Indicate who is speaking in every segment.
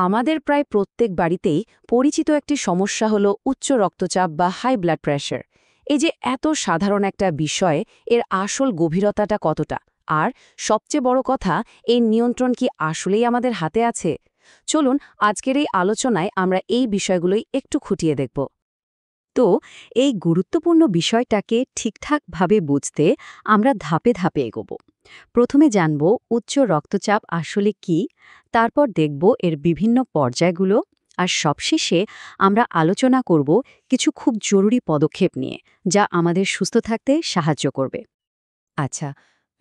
Speaker 1: আমাদের প্রায় প্রত্যেক বাড়িতেই পরিচিত একটি সমস্যা হলো উচ্চ রক্তচাপ বা হাই ব্লাড প্রেশার। এই যে এত সাধারণ একটা বিষয়, এর আসল গভীরতাটা কতটা, আর সবচেয়ে বড় কথা, এই নিয়ন্ত্রণ কি আসলেই আমাদের হাতে আছে? চলুন আজকের এই আলোচনায় আমরা এই বিষয়গুলোই একটু খুঁটিয়ে দেখব। তো এই গুরুত্বপূর্ণ বিষয়টাকে ঠিকঠাকভাবে বুঝতে আমরা ধাপে ধাপে এগোব। প্রথমে জানব উচ্চ রক্তচাপ আসলে কি, তারপর দেখব এর বিভিন্ন পর্যায়গুলো, আর সবশেষে আমরা আলোচনা করব কিছু খুব জরুরি পদক্ষেপ নিয়ে, যা আমাদের সুস্থ থাকতে সাহায্য করবে। আচ্ছা,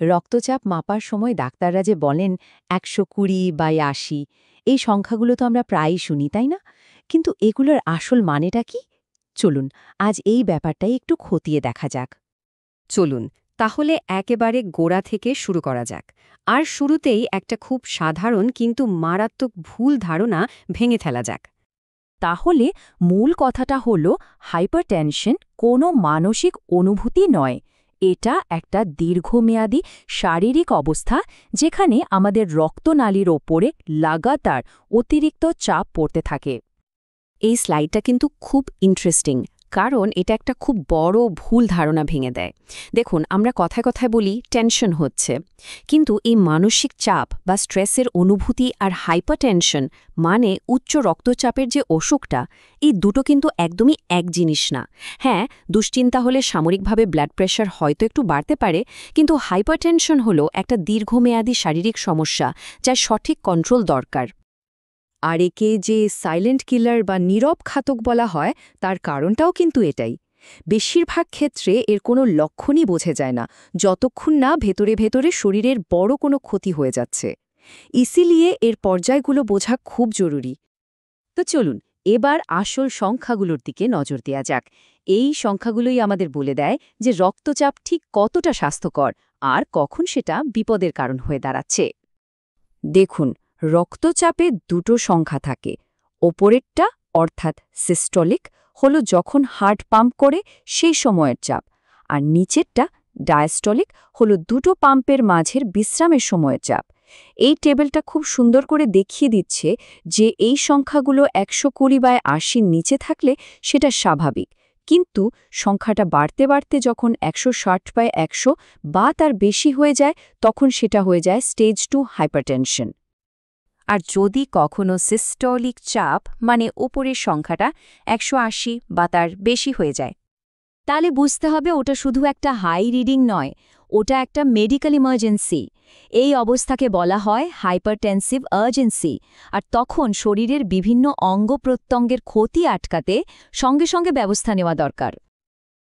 Speaker 1: রক্তচাপ মাপার সময় ডাক্তাররা যে বলেন 120 বা 80, এই সংখ্যাগুলো তো আমরা প্রায়ই শুনি, তাই না? কিন্তু এগুলোর আসল মানেটা কি? চলুন আজ এই ব্যাপারটাই একটু খতিয়ে দেখা যাক।
Speaker 2: চলুন তাহলে একেবারে গোড়া থেকে শুরু করা যাক। আর শুরুতেই একটা খুব সাধারণ কিন্তু মারাত্মক ভুল ধারণা ভেঙে ফেলা যাক।
Speaker 1: তাহলে মূল কথাটা হলো, হাইপারটেনশন কোনো মানসিক অনুভূতি নয়। এটা একটা দীর্ঘমেয়াদী শারীরিক অবস্থা, যেখানে আমাদের রক্তনালীর ওপরে লাগাতার অতিরিক্ত চাপ পড়তে থাকে।
Speaker 2: এই স্লাইডটা কিন্তু খুব ইন্টারেস্টিং, কারণ এটা একটা খুব বড় ভুল ধারণা ভেঙে দেয়। দেখুন, আমরা কথায় কথায় বলি টেনশন হচ্ছে, কিন্তু এই মানসিক চাপ বা স্ট্রেসের অনুভূতি আর হাইপারটেনশন মানে উচ্চ রক্তচাপের যে অসুখটা, এই দুটো কিন্তু একদমই এক জিনিস না। হ্যাঁ, দুশ্চিন্তা হলে সাময়িকভাবে ব্লাড প্রেশার হয়তো একটু বাড়তে পারে, কিন্তু হাইপারটেনশন হলো একটা দীর্ঘমেয়াদী শারীরিক সমস্যা, যার সঠিক কন্ট্রোল দরকার। আর একে যে সাইলেন্ট কিলার বা নীরব ঘাতক বলা হয়, তার কারণটাও কিন্তু এটাই। বেশিরভাগ ক্ষেত্রে এর কোনো লক্ষণই বোঝা যায় না, যতক্ষণ না ভেতরে ভেতরে শরীরের বড় কোনো ক্ষতি হয়ে যাচ্ছে। ইসিলিয়ে এর পর্যায়গুলো বোঝা খুব জরুরি।
Speaker 1: তো চলুন এবার আসল সংখ্যাগুলোর দিকে নজর দেওয়া যাক। এই সংখ্যাগুলোই আমাদের বলে দেয় যে রক্তচাপ ঠিক কতটা স্বাস্থ্যকর আর কখন সেটা বিপদের কারণ হয়ে দাঁড়াচ্ছে। দেখুন, রক্তচাপে দুটো সংখ্যা থাকে। ওপরেরটা অর্থাৎ সিস্টলিক হলো যখন হার্ট পাম্প করে সেই সময়ের চাপ, আর নিচেরটা ডায়াস্টলিক হলো দুটো পাম্পের মাঝের বিশ্রামের সময়ের চাপ। এই টেবিলটা খুব সুন্দর করে দেখিয়ে দিচ্ছে যে এই সংখ্যাগুলো 120/80 নিচে থাকলে সেটা স্বাভাবিক, কিন্তু সংখ্যাটা বাড়তে বাড়তে যখন 160/100 বা তার বেশি হয়ে যায়, তখন সেটা হয়ে যায় স্টেজ 2 হাইপারটেনশন। আর যদি কখনো সিস্টলিক চাপ মানে উপরের সংখ্যাটা 180 বা তার বেশি হয়ে যায়, তাহলে বুঝতে হবে ওটা শুধু একটা হাই রিডিং নয়, ওটা একটা মেডিকেল ইমার্জেন্সি। এই অবস্থাকে বলা হয় হাইপারটেনসিভ আর্জেন্সি। আর তখন শরীরের বিভিন্ন অঙ্গ প্রত্যঙ্গের ক্ষতি আটকাতে সঙ্গে সঙ্গে ব্যবস্থা নেওয়া দরকার।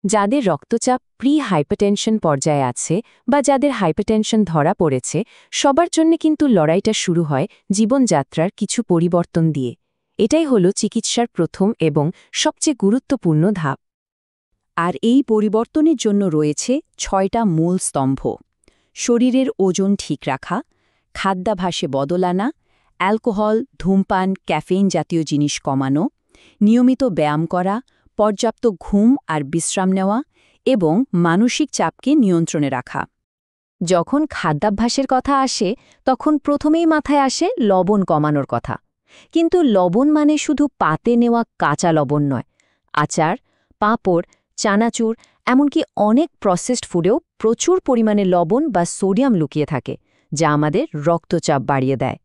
Speaker 1: যাদের রক্তচাপ প্রি হাইপারটেনশন পর্যায়ে আছে বা যাদের হাইপারটেনশন ধরা পড়েছে, সবার জন্য কিন্তু লড়াইটা শুরু হয় জীবনযাত্রার কিছু পরিবর্তন দিয়ে। এটাই হলো চিকিৎসার প্রথম এবং সবচেয়ে গুরুত্বপূর্ণ ধাপ। আর এই পরিবর্তনের জন্য রয়েছে 6টা মূল স্তম্ভ: শরীরের ওজন ঠিক রাখা, খাদ্যাভ্যাসে বদল আনা, অ্যালকোহল, ধূমপান, ক্যাফেইন জাতীয় জিনিস কমানো, নিয়মিত ব্যায়াম করা, পর্যাপ্ত ঘুম আর বিশ্রাম নেওয়া, এবং মানসিক চাপকে নিয়ন্ত্রণে রাখা। যখন খাদ্যাভ্যাসের কথা আসে, তখন প্রথমেই মাথায় আসে লবণ কমানোর কথা। কিন্তু লবণ মানে শুধু পাতে নেওয়া কাঁচা লবণ নয়। আচার, পাঁপড়, চানাচুর, এমনকি অনেক প্রসেসড ফুডেও প্রচুর পরিমাণে লবণ বা সোডিয়াম লুকিয়ে থাকে, যা আমাদের রক্তচাপ বাড়িয়ে দেয়।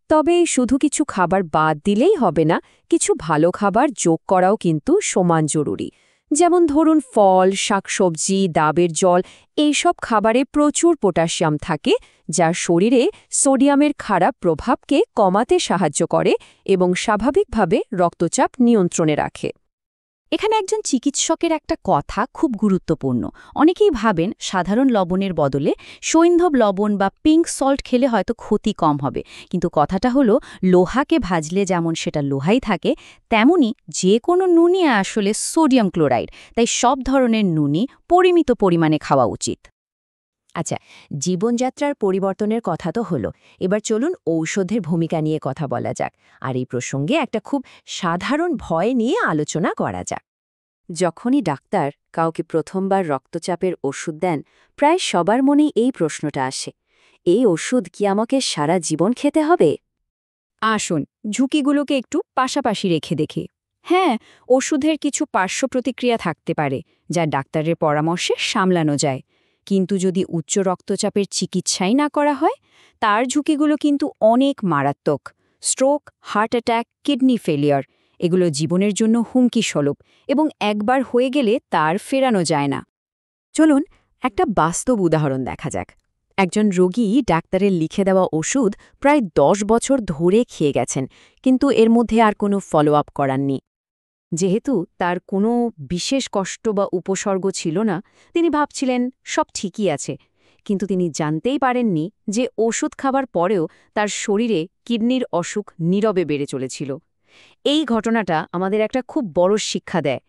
Speaker 1: তবে শুধু কিছু খাবার বাদ দিলেই হবে না, কিছু ভালো খাবার যোগ করাও কিন্তু সমান জরুরি। যেমন ধরুন ফল, শাকসবজি, ডাবের জল, এইসব খাবারে প্রচুর পটাশিয়াম থাকে, যা শরীরে সোডিয়ামের খারাপ প্রভাবকে কমাতে সাহায্য করে এবং স্বাভাবিকভাবে রক্তচাপ নিয়ন্ত্রণে রাখে।
Speaker 2: এখানে একজন চিকিৎসকের একটা কথা খুব গুরুত্বপূর্ণ। অনেকেই ভাবেন সাধারণ লবণের বদলে সৈন্ধব লবণ বা পিঙ্ক সল্ট খেলে হয়তো ক্ষতি কম হবে, কিন্তু কথাটা হলো, লোহাকে ভাজলে যেমন সেটা লোহাই থাকে, তেমনি যে কোনো নুনই আসলে সোডিয়াম ক্লোরাইড। তাই সব ধরনের নুনই পরিমিত পরিমাণে খাওয়া উচিত।
Speaker 1: আচ্ছা, জীবনযাত্রার পরিবর্তনের কথা তো হলো, এবার চলুন ঔষধের ভূমিকা নিয়ে কথা বলা যাক। আর এই প্রসঙ্গে একটা খুব সাধারণ ভয় নিয়ে আলোচনা করা যাক। যখনই ডাক্তার কাউকে প্রথমবার রক্তচাপের ওষুধ দেন, প্রায় সবার মনেই এই প্রশ্নটা আসে, এই ওষুধ কি আমাকে সারা জীবন খেতে হবে?
Speaker 2: আসুন ঝুঁকিগুলোকে একটু পাশাপাশি রেখে দেখি। হ্যাঁ, ওষুধের কিছু পার্শ্ব প্রতিক্রিয়া থাকতে পারে, যা ডাক্তারের পরামর্শে সামলানো যায়। কিন্তু যদি উচ্চ রক্তচাপের চিকিৎসাই না করা হয়, তার ঝুঁকিগুলো কিন্তু অনেক মারাত্মক। Stroke, heart attack, kidney failure এগুলো জীবনের জন্য হুমকি স্বরূপ, এবং একবার হয়ে গেলে তার ফেরানো যায় না।
Speaker 1: চলুন একটা বাস্তব উদাহরণ দেখা যাক। একজন রোগী ডাক্তারের লিখে দেওয়া ওষুধ প্রায় 10 বছর ধরে খেয়ে গেছেন, কিন্তু এর মধ্যে আর কোনো ফলো আপ করাননি। যেহেতু তার কোনো বিশেষ কষ্ট বা উপসর্গ ছিল না, তিনি ভাবছিলেন সব ঠিকই আছে। কিন্তু তিনি জানতেই পারেননি যে ওষুধ খাবার পরেও তার শরীরে কিডনির অসুখ নীরবে বেড়ে চলেছিল। এই ঘটনাটা আমাদের একটা খুব বড় শিক্ষা দেয়।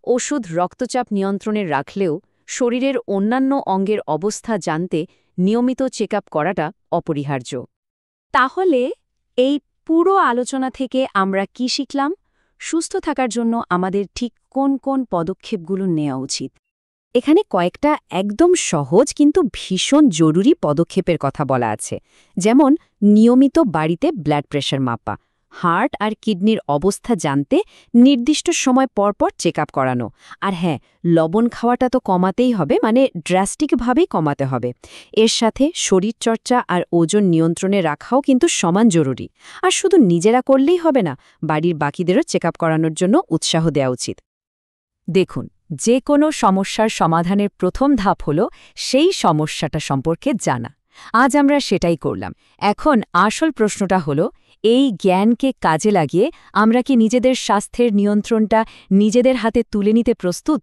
Speaker 1: ওষুধ রক্তচাপ নিয়ন্ত্রণে রাখলেও শরীরের অন্যান্য অঙ্গের অবস্থা জানতে নিয়মিত চেক করাটা অপরিহার্য। তাহলে এই পুরো আলোচনা থেকে আমরা কি শিখলাম? সুস্থ থাকার জন্য আমাদের ঠিক কোন কোন পদক্ষেপগুলো নেওয়া উচিত? এখানে কয়েকটা একদম সহজ কিন্তু ভীষণ জরুরি পদক্ষেপের কথা বলা আছে, যেমন নিয়মিত বাড়িতে ব্লাড প্রেশার মাপা, হার্ট আর কিডনির অবস্থা জানতে নির্দিষ্ট সময় পরপর চেক করানো, আর হ্যাঁ, লবণ খাওয়াটা তো কমাতেই হবে, মানে ড্রাস্টিকভাবেই কমাতে হবে। এর সাথে শরীরচর্চা আর ওজন নিয়ন্ত্রণে রাখাও কিন্তু সমান জরুরি। আর শুধু নিজেরা করলেই হবে না, বাড়ির বাকিদেরও চেক করানোর জন্য উৎসাহ দেওয়া উচিত। দেখুন, যে কোনো সমস্যার সমাধানের প্রথম ধাপ হল সেই সমস্যাটা সম্পর্কে জানা। আজ আমরা সেটাই করলাম। এখন আসল প্রশ্নটা হলো, এই জ্ঞানকে কাজে লাগিয়ে আমরা কি নিজেদের স্বাস্থ্যের নিয়ন্ত্রণটা নিজেদের হাতে তুলে নিতে প্রস্তুত?